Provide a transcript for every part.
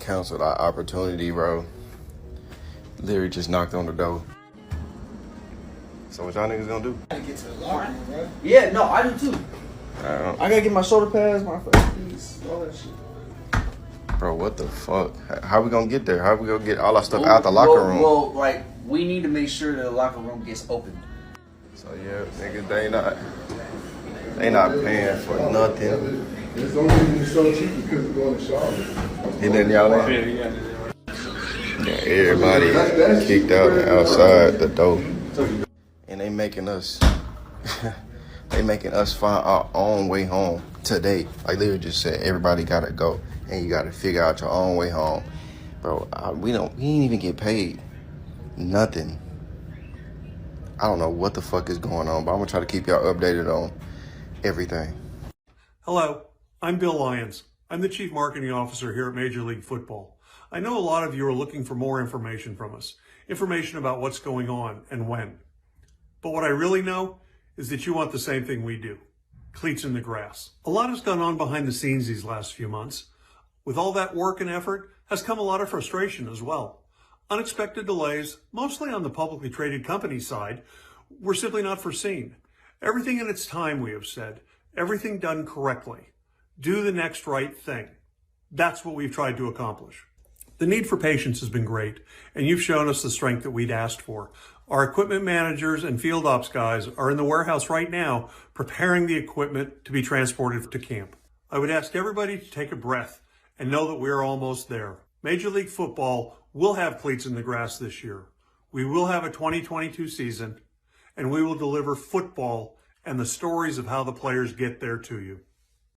canceled our opportunity, bro. Literally just knocked on the door. So what y'all niggas gonna do? I gotta get to the locker room, bro. Yeah, no, I do too. I gotta get my shoulder pads, my first piece, all that shit. Bro, what the fuck? How we gonna get there? How we gonna get all our stuff out the locker room? Well, like, we need to make sure the locker room gets opened. So yeah, niggas, they not paying for nothing. It's only even so cheap because we're going to Charlotte. He letting y'all in? Yeah, everybody kicked out and outside the door. And they making us find our own way home today. Like they just said, everybody gotta go and you gotta figure out your own way home. Bro, we ain't even get paid. Nothing. I don't know what the fuck is going on, but I'm gonna try to keep y'all updated on everything. Hello, I'm Bill Lyons. I'm the Chief Marketing Officer here at Major League Football. I know a lot of you are looking for more information from us, information about what's going on and when. But what I really know is that you want the same thing we do, cleats in the grass. A lot has gone on behind the scenes these last few months. With all that work and effort has come a lot of frustration as well. Unexpected delays, mostly on the publicly traded company side, were simply not foreseen. Everything in its time, we have said. Everything done correctly. Do the next right thing. That's what we've tried to accomplish. The need for patience has been great, and you've shown us the strength that we'd asked for. Our equipment managers and field ops guys are in the warehouse right now preparing the equipment to be transported to camp. I would ask everybody to take a breath and know that we're almost there. Major League Football will have cleats in the grass this year. We will have a 2022 season, and we will deliver football and the stories of how the players get there to you.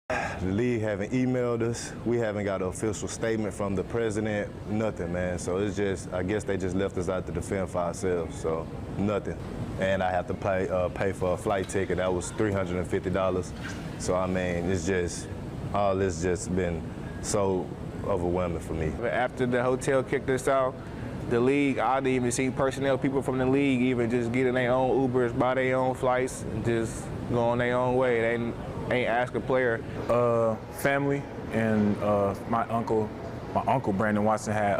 The league haven't emailed us. We haven't got an official statement from the president, nothing, man. So it's just, I guess they just left us out to defend for ourselves, so nothing. And I have to pay for a flight ticket. That was $350. So, I mean, it's just, all this just been so overwhelming for me. After the hotel kicked us out, the league, I didn't even see personnel, people from the league even just getting their own Ubers, buy their own flights, and just going their own way. They ain't ask a player. Family and my uncle Brandon Watson had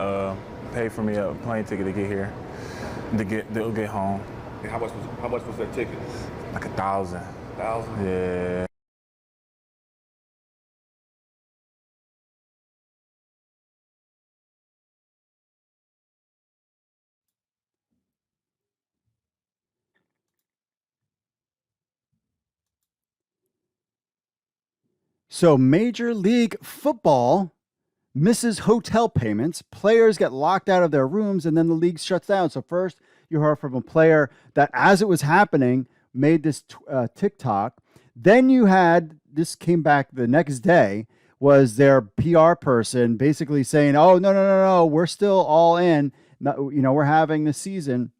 paid for me a plane ticket to get here, to get home. And how much was that ticket? Like $1,000. $1,000? Yeah. So Major League Football misses hotel payments. Players get locked out of their rooms, and then the league shuts down. So first, you heard from a player that, as it was happening, made this TikTok. Then you had, this came back the next day, was their PR person basically saying, oh, no, we're still all in. We're having the season.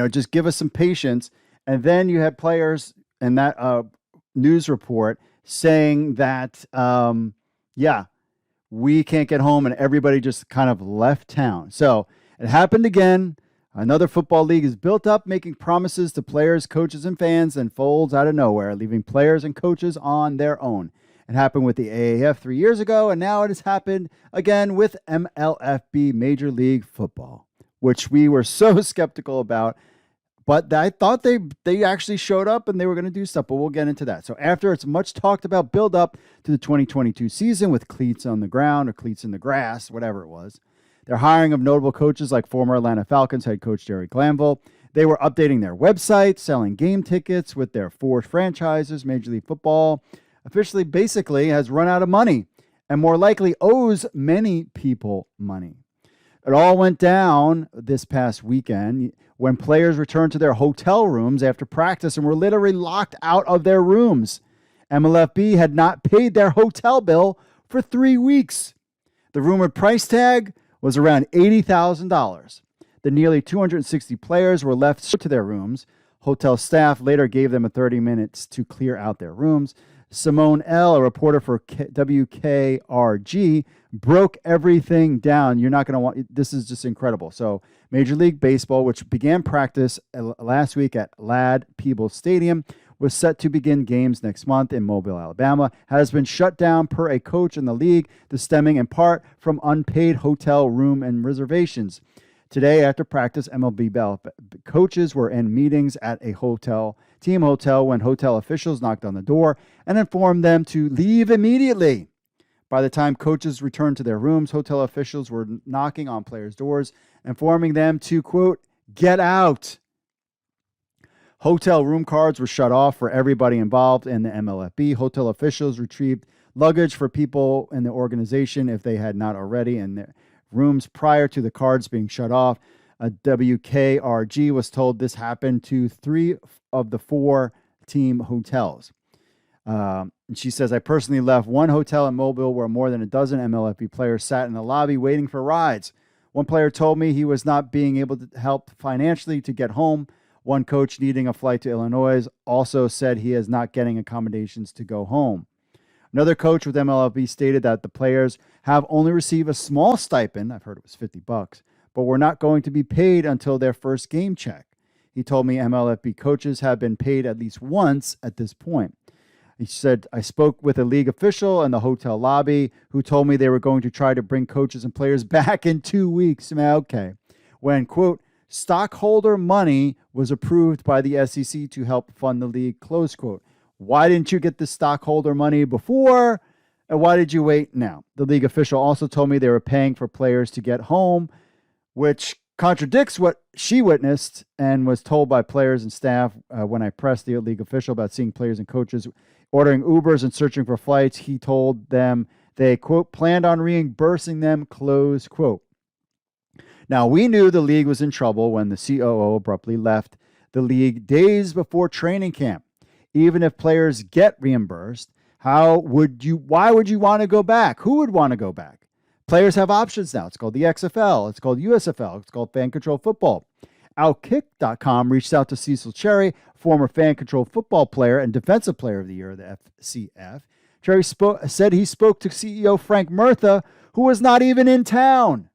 Just give us some patience. And then you had players in that news report saying that, we can't get home, and everybody just kind of left town. So it happened again. Another football league is built up, making promises to players, coaches, and fans, and folds out of nowhere, leaving players and coaches on their own. It happened with the AAF 3 years ago, and now it has happened again with MLFB, Major League Football, which we were so skeptical about. But I thought they actually showed up and they were going to do stuff, but we'll get into that. So after its much talked about build up to the 2022 season with cleats on the ground or cleats in the grass, whatever it was, they're hiring of notable coaches like former Atlanta Falcons head coach Jerry Glanville. They were updating their website, selling game tickets with their 4 franchises. Major League Football officially basically has run out of money and more likely owes many people money. It all went down this past weekend when players returned to their hotel rooms after practice and were literally locked out of their rooms. MLFB had not paid their hotel bill for 3 weeks. The rumored price tag was around $80,000. The nearly 260 players were left to their rooms. Hotel staff later gave them 30 minutes to clear out their rooms. Simone L., a reporter for WKRG, broke everything down. You're not going to want, this is just incredible. So Major League Baseball, which began practice last week at Ladd Peebles Stadium, was set to begin games next month in Mobile, Alabama, has been shut down per a coach in the league, this stemming in part from unpaid hotel room and reservations. Today, after practice, MLB coaches were in meetings at a team hotel, when hotel officials knocked on the door and informed them to leave immediately. By the time coaches returned to their rooms, hotel officials were knocking on players' doors, informing them to, quote, get out. Hotel room cards were shut off for everybody involved in the MLFB. Hotel officials retrieved luggage for people in the organization if they had not already in their rooms prior to the cards being shut off. WKRG was told this happened to 3 of the 4 team hotels. And she says, I personally left one hotel in Mobile where more than a dozen MLFB players sat in the lobby waiting for rides. One player told me he was not being able to help financially to get home. One coach needing a flight to Illinois also said he is not getting accommodations to go home. Another coach with MLFB stated that the players have only received a small stipend. I've heard it was $50, but were not going to be paid until their first game check. He told me MLFB coaches have been paid at least once at this point. He said, I spoke with a league official in the hotel lobby who told me they were going to try to bring coaches and players back in 2 weeks. Okay. When, quote, stockholder money was approved by the SEC to help fund the league, close quote. Why didn't you get the stockholder money before? And why did you wait now? The league official also told me they were paying for players to get home, which contradicts what she witnessed and was told by players and staff when I pressed the league official about seeing players and coaches ordering Ubers and searching for flights. He told them they, quote, planned on reimbursing them, close quote. Now, we knew the league was in trouble when the COO abruptly left the league days before training camp. Even if players get reimbursed, why would you want to go back? Who would want to go back? Players have options now. It's called the XFL. It's called USFL. It's called Fan Control Football. Outkick.com reached out to Cecil Cherry, former Fan Control Football player and Defensive Player of the Year of the FCF. Cherry said he spoke to CEO Frank Murtha, who was not even in town.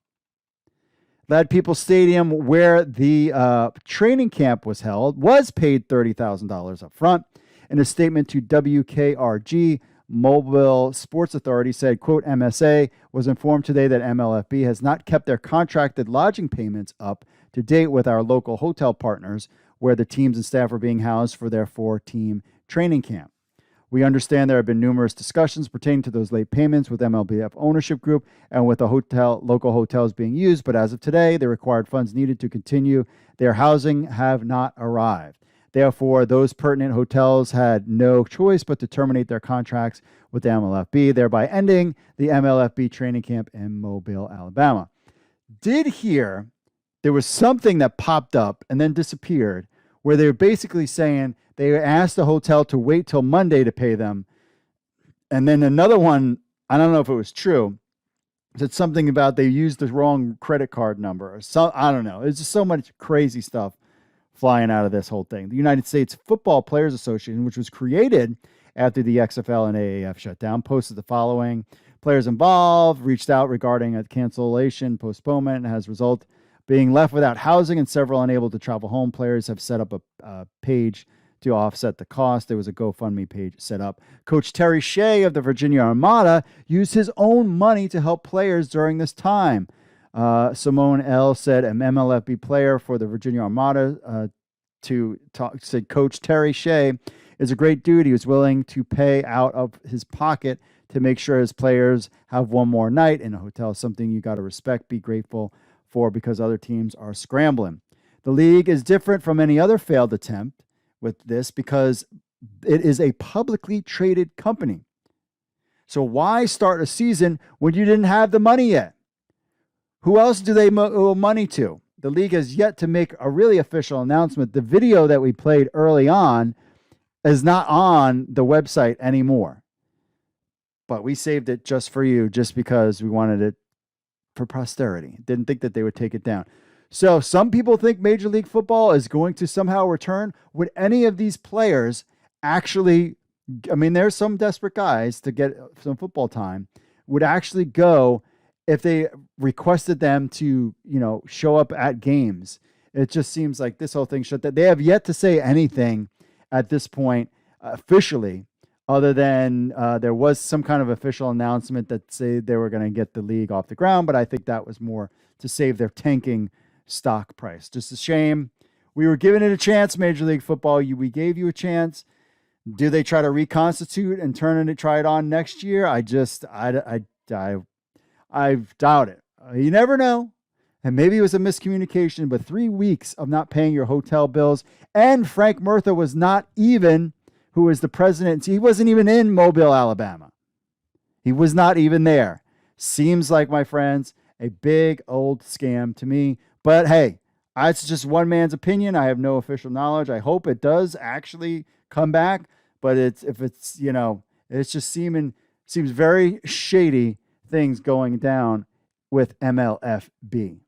Lad People Stadium, where the training camp was held, was paid $30,000 up front. In a statement to WKRG, Mobile Sports Authority said, quote, MSA was informed today that MLFB has not kept their contracted lodging payments up to date with our local hotel partners where the teams and staff are being housed for their 4-team training camp. We understand there have been numerous discussions pertaining to those late payments with MLBF ownership group and with the local hotels being used, but as of today, the required funds needed to continue their housing have not arrived. Therefore, those pertinent hotels had no choice but to terminate their contracts with the MLFB, thereby ending the MLFB training camp in Mobile, Alabama. Did hear there was something that popped up and then disappeared where they were basically saying they asked the hotel to wait till Monday to pay them. And then another one, I don't know if it was true, said something about they used the wrong credit card number or some, I don't know. It's just so much crazy stuff flying out of this whole thing. The United States Football Players Association, which was created after the XFL and AAF shut down, posted the following. Players involved reached out regarding a cancellation, postponement, and as a result being left without housing and several unable to travel home. Players have set up a page to offset the cost. There was a GoFundMe page set up. Coach Terry Shea of the Virginia Armada used his own money to help players during this time. Simone L. said, an MLFB player for the Virginia Armada said Coach Terry Shea is a great dude. He was willing to pay out of his pocket to make sure his players have one more night in a hotel, something you got to respect, be grateful for, because other teams are scrambling. The league is different from any other failed attempt with this because it is a publicly traded company. So why start a season when you didn't have the money yet? Who else do they owe money to? The league has yet to make a really official announcement. The video that we played early on is not on the website anymore. But we saved it just for you, just because we wanted it for posterity. Didn't think that they would take it down. So some people think Major League Football is going to somehow return. Would any of these players actually, I mean, there's some desperate guys to get some football time, would actually go if they requested them to, show up at games? It just seems like this whole thing shut down. They have yet to say anything at this point officially, other than there was some kind of official announcement that said they were going to get the league off the ground, but I think that was more to save their tanking stock price. Just a shame. We were giving it a chance, Major League Football. We gave you a chance. Do they try to reconstitute and try it on next year? I doubt it. You never know. And maybe it was a miscommunication, but 3 weeks of not paying your hotel bills, and Frank Murtha was not even, who was the president, he wasn't even in Mobile, Alabama. He was not even there. Seems like, my friends, a big old scam to me. But hey, it's just one man's opinion. I have no official knowledge. I hope it does actually come back. But it's just seems very shady things going down with MLFB.